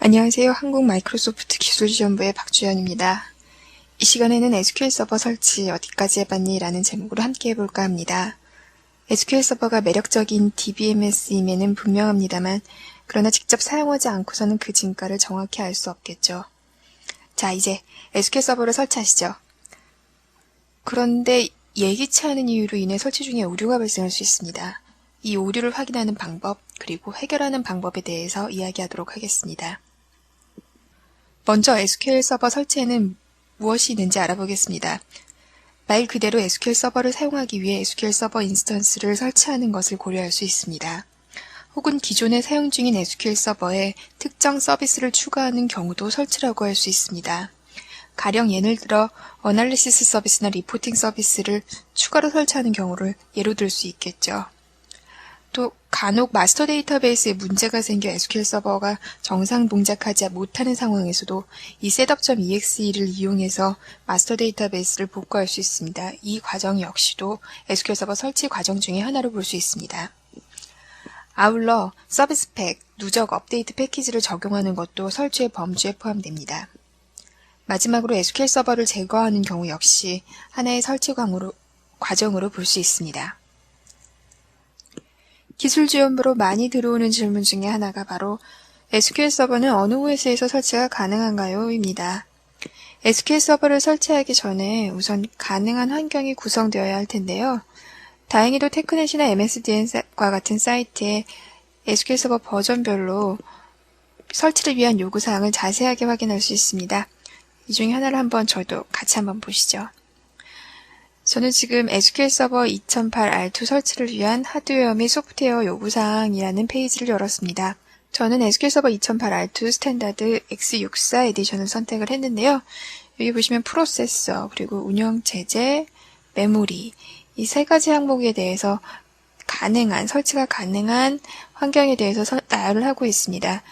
안녕하세요. 한국 마이크로소프트 기술지원부의 박주연입니다. 이 시간에는 SQL 서버 설치 어디까지 해봤니? 라는 제목으로 함께 해볼까 합니다. SQL 서버가 매력적인 DBMS임에는 분명합니다만 그러나 직접 사용하지 않고서는 그 진가를 정확히 알 수 없겠죠. 자, 이제 SQL 서버를 설치하시죠. 그런데 예기치 않은 이유로 인해 설치 중에 오류가 발생할 수 있습니다. 이 오류를 확인하는 방법, 그리고 해결하는 방법에 대해서 이야기하도록 하겠습니다. 먼저 SQL 서버 설치에는 무엇이 있는지 알아보겠습니다. 말 그대로 SQL 서버를 사용하기 위해 SQL 서버 인스턴스를 설치하는 것을 고려할 수 있습니다. 혹은 기존에 사용 중인 SQL 서버에 특정 서비스를 추가하는 경우도 설치라고 할 수 있습니다. 가령 예를 들어 어널리시스 서비스나 리포팅 서비스를 추가로 설치하는 경우를 예로 들 수 있겠죠. 또 간혹 마스터 데이터베이스에 문제가 생겨 SQL 서버가 정상 동작하지 못하는 상황에서도 이 setup.exe를 이용해서 마스터 데이터베이스를 복구할 수 있습니다. 이 과정 역시도 SQL 서버 설치 과정 중에 하나로 볼 수 있습니다. 아울러 서비스 팩, 누적 업데이트 패키지를 적용하는 것도 설치의 범주에 포함됩니다. 마지막으로 SQL 서버를 제거하는 경우 역시 하나의 설치 과정으로 볼 수 있습니다. 기술지원부로 많이 들어오는 질문 중에 하나가 바로 SQL 서버는 어느 OS에서 설치가 가능한가요? 입니다. SQL 서버를 설치하기 전에 우선 가능한 환경이 구성되어야 할 텐데요. 다행히도 테크넷이나 MSDN과 같은 사이트에 SQL 서버 버전별로 설치를 위한 요구사항을 자세하게 확인할 수 있습니다. 이 중에 하나를 저도 같이 한번 보시죠. 저는 지금 SQL 서버 2008 R2 설치를 위한 하드웨어 및 소프트웨어 요구사항이라는 페이지를 열었습니다. 저는 SQL 서버 2008 R2 스탠다드 X64 에디션을 선택을 했는데요. 여기 보시면 프로세서, 그리고 운영체제, 메모리 이 세 가지 항목에 대해서 설치가 가능한 환경에 대해서 나열을 하고 있습니다.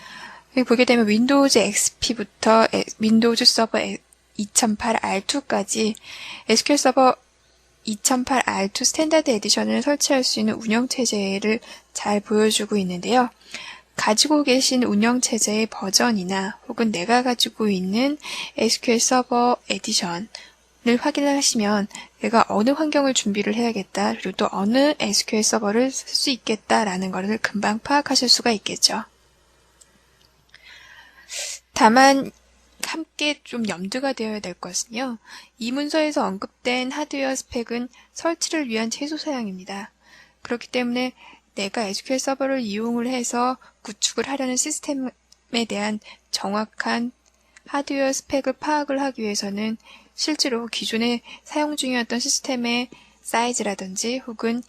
여기 보게 되면 윈도우즈 XP부터 윈도우즈 서버 2008 R2까지 SQL 서버 2008 R2 스탠다드 에디션을 설치할 수 있는 운영체제를 잘 보여주고 있는데요. 가지고 계신 운영체제의 버전이나 혹은 내가 가지고 있는 SQL 서버 에디션을 확인을 하시면 내가 어느 환경을 준비를 해야겠다, 그리고 또 어느 SQL 서버를 쓸 수 있겠다라는 것을 금방 파악하실 수가 있겠죠. 다만 함께 좀 염두가 되어야 될 것은요. 이 문서에서 언급된 하드웨어 스펙은 설치를 위한 최소 사양입니다. 그렇기 때문에 내가 SQL 서버를 이용을 해서 구축을 하려는 시스템에 대한 정확한 하드웨어 스펙을 파악을 하기 위해서는 실제로 기존에 사용 중이었던 시스템의 사이즈라든지 혹은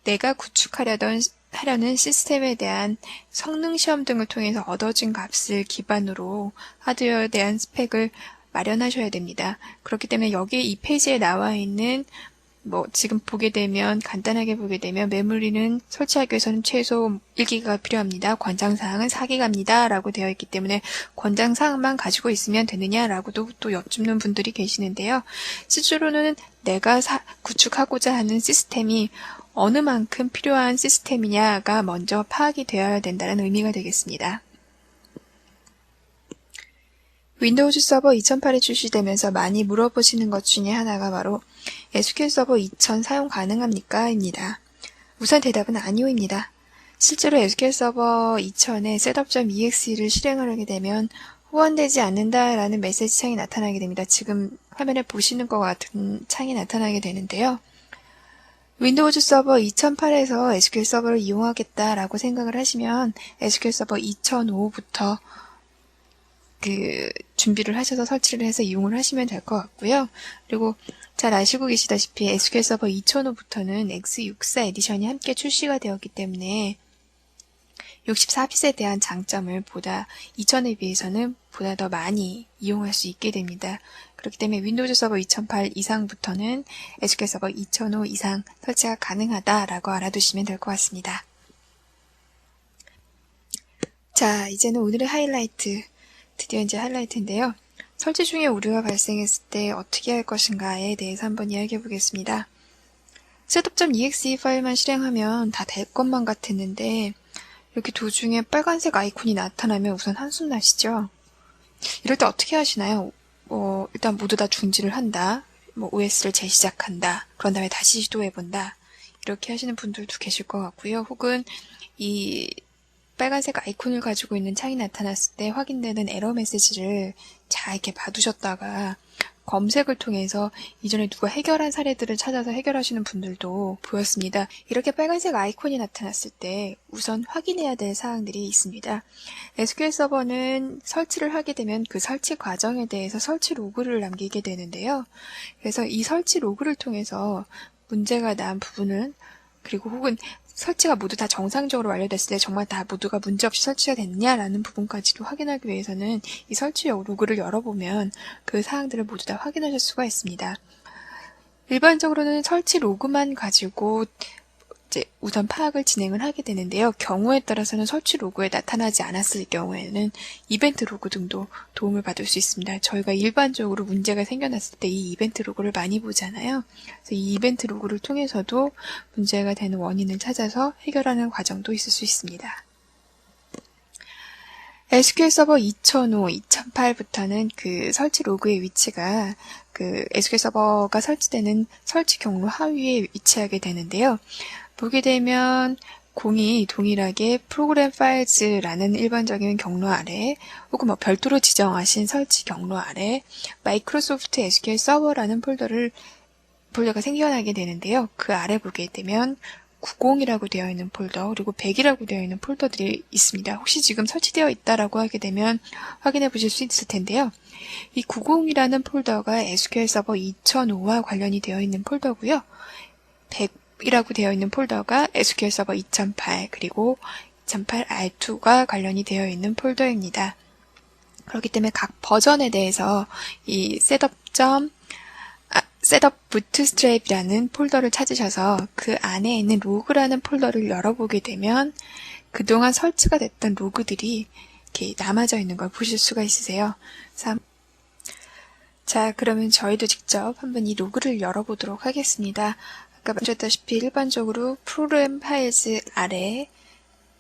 내가 하려는 시스템에 대한 성능 시험 등을 통해서 얻어진 값을 기반으로 하드웨어에 대한 스펙을 마련하셔야 됩니다. 그렇기 때문에 여기 이 페이지에 나와 있는 지금 간단하게 보게 되면 메모리는 설치하기 위해서는 최소 1기가가 필요합니다. 권장사항은 4기가입니다. 라고 되어 있기 때문에 권장사항만 가지고 있으면 되느냐라고도 또 여쭙는 분들이 계시는데요. 실제로는 내가 구축하고자 하는 시스템이 어느 만큼 필요한 시스템이냐가 먼저 파악이 되어야 된다는 의미가 되겠습니다. 윈도우즈 서버 2008이 출시되면서 많이 물어보시는 것 중에 하나가 바로 SQL 서버 2000 사용 가능합니까? 입니다. 우선 대답은 아니오입니다. 실제로 SQL 서버 2000에 setup.exe를 실행하게 되면 호환되지 않는다라는 메시지 창이 나타나게 됩니다. 지금 화면에 보시는 것 같은 창이 나타나게 되는데요. 윈도우즈 서버 2008에서 SQL 서버를 이용하겠다라고 생각을 하시면 SQL 서버 2005부터 준비를 하셔서 설치를 해서 이용을 하시면 될 것 같고요. 그리고 잘 아시고 계시다시피 SQL 서버 2005부터는 X64 에디션이 함께 출시가 되었기 때문에 64빗에 대한 장점을 2000에 비해서는 보다 더 많이 이용할 수 있게 됩니다. 그렇기 때문에 윈도우즈 서버 2008 이상부터는 SQL 서버 2005 이상 설치가 가능하다라고 알아두시면 될 것 같습니다. 자, 이제는 오늘의 하이라이트, 드디어 이제 하이라이트인데요. 설치 중에 오류가 발생했을 때 어떻게 할 것인가에 대해서 한번 이야기해 보겠습니다. setup.exe 파일만 실행하면 다 될 것만 같았는데 이렇게 도중에 빨간색 아이콘이 나타나면 우선 한숨 나시죠? 이럴 때 어떻게 하시나요? 일단 모두 다 중지를 한다. OS를 재시작한다. 그런 다음에 다시 시도해본다. 이렇게 하시는 분들도 계실 것 같고요. 혹은 이 빨간색 아이콘을 가지고 있는 창이 나타났을 때 확인되는 에러 메시지를 잘 이렇게 봐두셨다가 검색을 통해서 이전에 누가 해결한 사례들을 찾아서 해결하시는 분들도 보였습니다. 이렇게 빨간색 아이콘이 나타났을 때 우선 확인해야 될 사항들이 있습니다. SQL 서버는 설치를 하게 되면 그 설치 과정에 대해서 설치 로그를 남기게 되는데요. 그래서 이 설치 로그를 통해서 문제가 난 부분은, 그리고 혹은 설치가 모두 다 정상적으로 완료됐을 때 정말 다 모두가 문제없이 설치가 됐냐라는 부분까지도 확인하기 위해서는 이 설치 로그를 열어보면 그 사항들을 모두 다 확인하실 수가 있습니다. 일반적으로는 설치 로그만 가지고 이제 우선 파악을 진행을 하게 되는데요. 경우에 따라서는 설치 로그에 나타나지 않았을 경우에는 이벤트 로그 등도 도움을 받을 수 있습니다. 저희가 일반적으로 문제가 생겨났을 때 이 이벤트 로그를 많이 보잖아요. 그래서 이 이벤트 로그를 통해서도 문제가 되는 원인을 찾아서 해결하는 과정도 있을 수 있습니다. SQL 서버 2005, 2008부터는 그 설치 로그의 위치가 그 SQL 서버가 설치되는 설치 경로 하위에 위치하게 되는데요. 보게 되면 공이 동일하게 프로그램 파일즈라는 일반적인 경로 아래 혹은 별도로 지정하신 설치 경로 아래 마이크로소프트 SQL 서버라는 폴더가 생겨나게 되는데요. 그 아래 보게 되면 90이라고 되어 있는 폴더 그리고 100이라고 되어 있는 폴더들이 있습니다. 혹시 지금 설치되어 있다라고 하게 되면 확인해 보실 수 있을 텐데요. 이 90이라는 폴더가 SQL 서버 2005와 관련이 되어 있는 폴더고요. 100이라고 되어 있는 폴더가 SQL 서버 2008 그리고 2008 R2가 관련이 되어 있는 폴더입니다. 그렇기 때문에 각 버전에 대해서 이 셋업 부트스트랩이라는 폴더를 찾으셔서 그 안에 있는 로그라는 폴더를 열어보게 되면 그동안 설치가 됐던 로그들이 이렇게 남아져 있는 걸 보실 수가 있으세요. 자, 그러면 저희도 직접 한번 이 로그를 열어보도록 하겠습니다. 아까 말씀드렸다시피 일반적으로 프로그램 파일즈 아래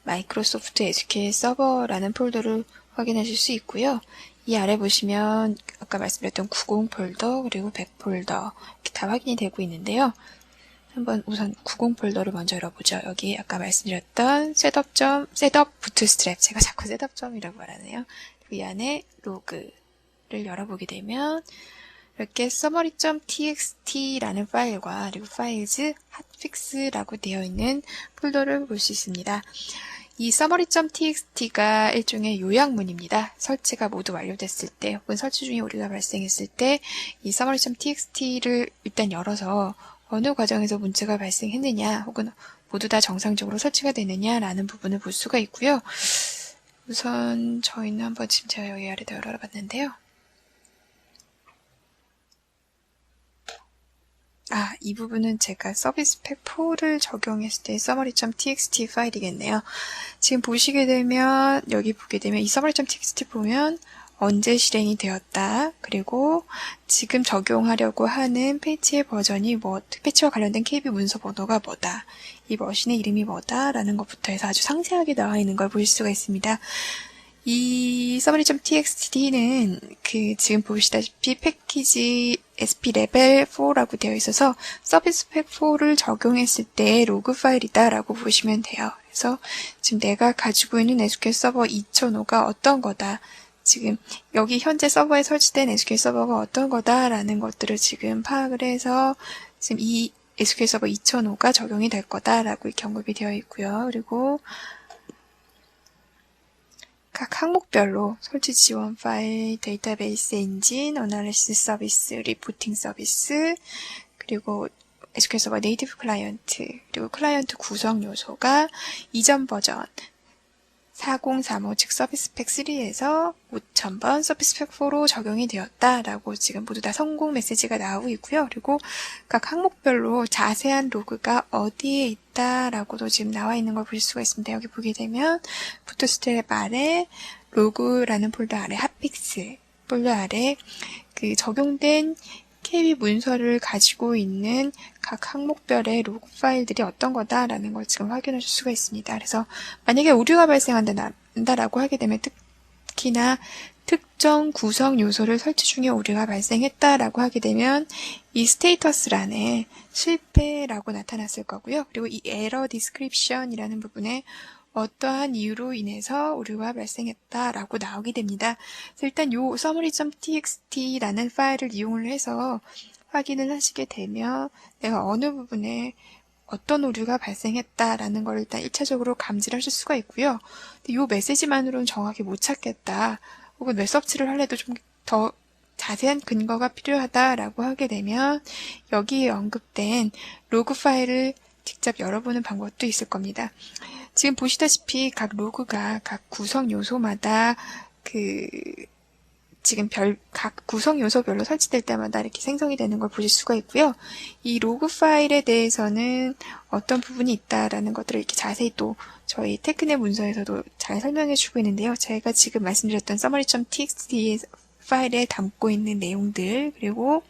마이크로소프트 SQL 서버라는 폴더를 확인하실 수 있고요. 이 아래 보시면 아까 말씀드렸던 90 폴더 그리고 100 폴더 이렇게 다 확인이 되고 있는데요. 한번 우선 90 폴더를 먼저 열어보죠. 여기 아까 말씀드렸던 셋업 부트스트랩, 제가 자꾸 셋업점이라고 말하네요. 이 안에 로그를 열어보게 되면 이렇게 summary.txt라는 파일과 그리고 files hotfix라고 되어 있는 폴더를 볼 수 있습니다. 이 summary.txt가 일종의 요약문입니다. 설치가 모두 완료됐을 때 혹은 설치 중에 오류가 발생했을 때 이 summary.txt를 일단 열어서 어느 과정에서 문제가 발생했느냐 혹은 모두 다 정상적으로 설치가 되느냐라는 부분을 볼 수가 있고요. 우선 저희는 한번 지금 제가 여기 아래다 열어봤는데요. 이 부분은 제가 서비스 팩 4를 적용했을 때 summary.txt 파일이겠네요. 지금 보시게 되면 여기 보게 되면 이 summary.txt 보면 언제 실행이 되었다. 그리고 지금 적용하려고 하는 패치의 버전이 패치와 관련된 KB 문서 번호가 뭐다. 이 머신의 이름이 뭐다. 라는 것부터 해서 아주 상세하게 나와 있는 걸 보실 수가 있습니다. 이 summary.txt는 지금 보시다시피 패키지 SP 레벨 4라고 되어 있어서 서비스 팩 4를 적용했을 때 로그 파일이다 라고 보시면 돼요. 그래서 지금 내가 가지고 있는 SQL 서버 2005가 어떤 거다. 지금 여기 현재 서버에 설치된 SQL 서버가 어떤 거다라는 것들을 지금 파악을 해서 지금 이 SQL 서버 2005가 적용이 될 거다라고 이렇게 언급이 되어 있고요. 그리고 각 항목별로 설치 지원 파일, 데이터베이스 엔진, 어나리시스 서비스, 리포팅 서비스, 그리고 SQL 서버 네이티브 클라이언트, 그리고 클라이언트 구성 요소가 이전 버전 4035, 즉 서비스 팩 3에서 5000번 서비스 팩 4로 적용이 되었다라고 지금 모두 다 성공 메시지가 나오고 있고요. 그리고 각 항목별로 자세한 로그가 어디에 있다라고도 지금 나와 있는 걸 보실 수가 있습니다. 여기 보게 되면 부트스트랩 아래 로그라는 폴더 아래 핫픽스 폴더 아래 적용된 KB 문서를 가지고 있는 각 항목별의 로그 파일들이 어떤 거다라는 걸 지금 확인하실 수가 있습니다. 그래서 만약에 오류가 발생한다라고 하게 되면 특히나 특정 구성 요소를 설치 중에 오류가 발생했다라고 하게 되면 이 스테이터스란에 실패라고 나타났을 거고요. 그리고 이 에러 디스크립션이라는 부분에 어떠한 이유로 인해서 오류가 발생했다라고 나오게 됩니다. 그래서 일단 요 summary.txt라는 파일을 이용을 해서 확인을 하시게 되면 내가 어느 부분에 어떤 오류가 발생했다라는 걸 일단 1차적으로 감지를 하실 수가 있고요. 근데 요 메시지만으로는 정확히 못 찾겠다. 혹은 웹 서치를 하려도 좀 더 자세한 근거가 필요하다라고 하게 되면 여기에 언급된 로그 파일을 직접 열어보는 방법도 있을 겁니다. 지금 보시다시피 각 로그가 각 구성 요소마다 지금 각 구성 요소별로 설치될 때마다 이렇게 생성이 되는 걸 보실 수가 있고요. 이 로그 파일에 대해서는 어떤 부분이 있다라는 것들을 이렇게 자세히 또 저희 테크넷 문서에서도 잘 설명해 주고 있는데요. 제가 지금 말씀드렸던 summary.txt 파일에 담고 있는 내용들, 그리고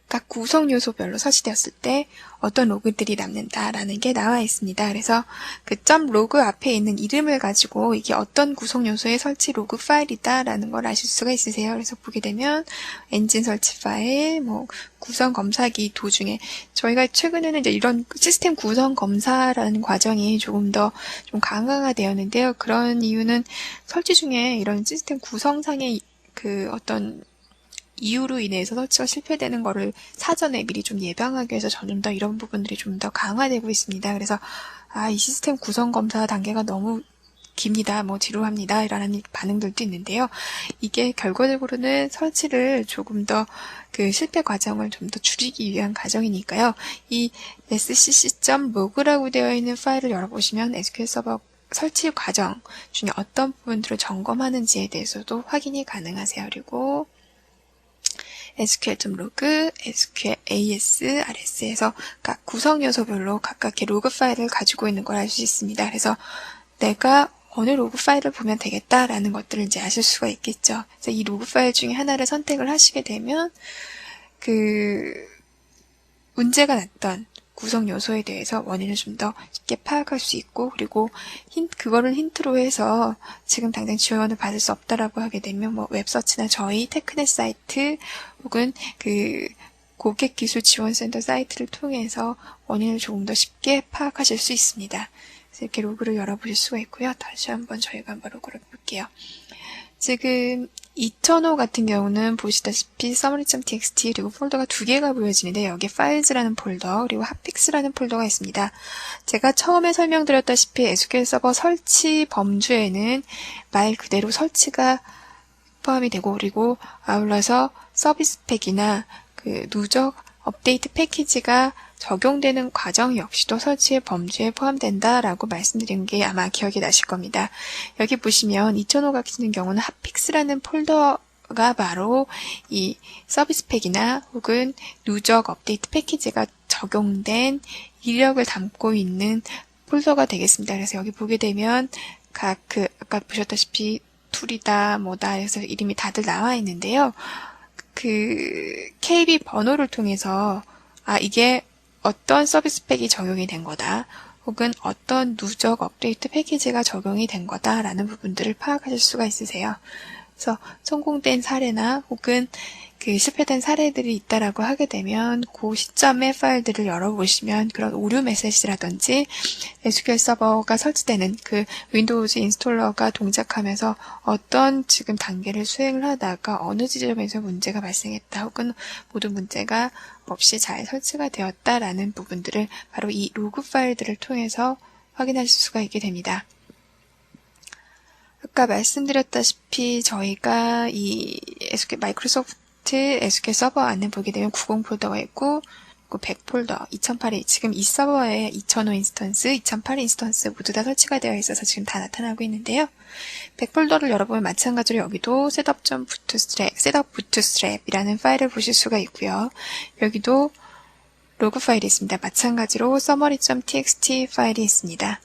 각 구성 요소별로 설치되었을 때 어떤 로그들이 남는다라는 게 나와 있습니다. 그래서 그 .로그 앞에 있는 이름을 가지고 이게 어떤 구성 요소의 설치 로그 파일이다라는 걸 아실 수가 있으세요. 그래서 보게 되면 엔진 설치 파일, 구성 검사기 도중에 저희가 최근에는 이제 이런 시스템 구성 검사라는 과정이 조금 더 좀 강화되었는데요. 그런 이유는 설치 중에 이런 시스템 구성상의 어떤 이유로 인해서 설치가 실패되는 거를 사전에 미리 좀 예방하기 위해서 점점 더 이런 부분들이 좀 더 강화되고 있습니다. 그래서 이 시스템 구성 검사 단계가 너무 깁니다. 지루합니다. 이라는 반응들도 있는데요. 이게 결과적으로는 설치를 조금 더 실패 과정을 좀 더 줄이기 위한 과정이니까요. 이 scc.log라고 되어 있는 파일을 열어보시면 SQL 서버 설치 과정 중에 어떤 부분들을 점검하는지에 대해서도 확인이 가능하세요. 그리고 SQL.log, SQL AS, RS에서 각 구성 요소별로 각각의 로그 파일을 가지고 있는 걸 알 수 있습니다. 그래서 내가 어느 로그 파일을 보면 되겠다라는 것들을 이제 아실 수가 있겠죠. 그래서 이 로그 파일 중에 하나를 선택을 하시게 되면 문제가 났던 구성 요소에 대해서 원인을 좀 더 쉽게 파악할 수 있고, 그리고 그거를 힌트로 해서 지금 당장 지원을 받을 수 없다라고 하게 되면 웹서치나 저희 테크넷 사이트 혹은 고객기술지원센터 사이트를 통해서 원인을 조금 더 쉽게 파악하실 수 있습니다. 그래서 이렇게 로그를 열어보실 수가 있고요. 다시 한번 저희가 한번 로그를 볼게요. 지금 2005 같은 경우는 보시다시피 summary.txt 그리고 폴더가 두 개가 보여지는데 여기에 files라는 폴더 그리고 hotfix라는 폴더가 있습니다. 제가 처음에 설명드렸다시피 SQL 서버 설치 범주에는 말 그대로 설치가 포함이 되고, 그리고 아울러서 서비스 팩이나 누적 업데이트 패키지가 적용되는 과정 역시도 설치의 범주에 포함된다라고 말씀드린 게 아마 기억이 나실 겁니다. 여기 보시면 2005 같은 경우는 핫픽스라는 폴더가 바로 이 서비스 팩이나 혹은 누적 업데이트 패키지가 적용된 이력을 담고 있는 폴더가 되겠습니다. 그래서 여기 보게 되면 아까 보셨다시피 툴이다, 해서 이름이 다들 나와 있는데요. KB 번호를 통해서 이게 어떤 서비스 팩이 적용이 된 거다, 혹은 어떤 누적 업데이트 패키지가 적용이 된 거다라는 부분들을 파악하실 수가 있으세요. 그래서 성공된 사례나 혹은 실패된 사례들이 있다라고 하게 되면 그 시점의 파일들을 열어보시면 그런 오류 메시지라든지 SQL 서버가 설치되는 윈도우즈 인스톨러가 동작하면서 어떤 지금 단계를 수행을 하다가 어느 지점에서 문제가 발생했다, 혹은 모든 문제가 없이 잘 설치가 되었다라는 부분들을 바로 이 로그 파일들을 통해서 확인하실 수가 있게 됩니다. 아까 말씀드렸다시피 저희가 이 마이크로소프트 SQL 서버 안에 보게 되면 90 폴더가 있고 100 폴더, 2008에 지금 이 서버에 2005 인스턴스, 2008 인스턴스 모두 다 설치가 되어 있어서 지금 다 나타나고 있는데요. 100 폴더를 열어보면 마찬가지로 여기도 setup.bootstrap이라는 파일을 보실 수가 있고요. 여기도 로그 파일이 있습니다. 마찬가지로 summary.txt 파일이 있습니다.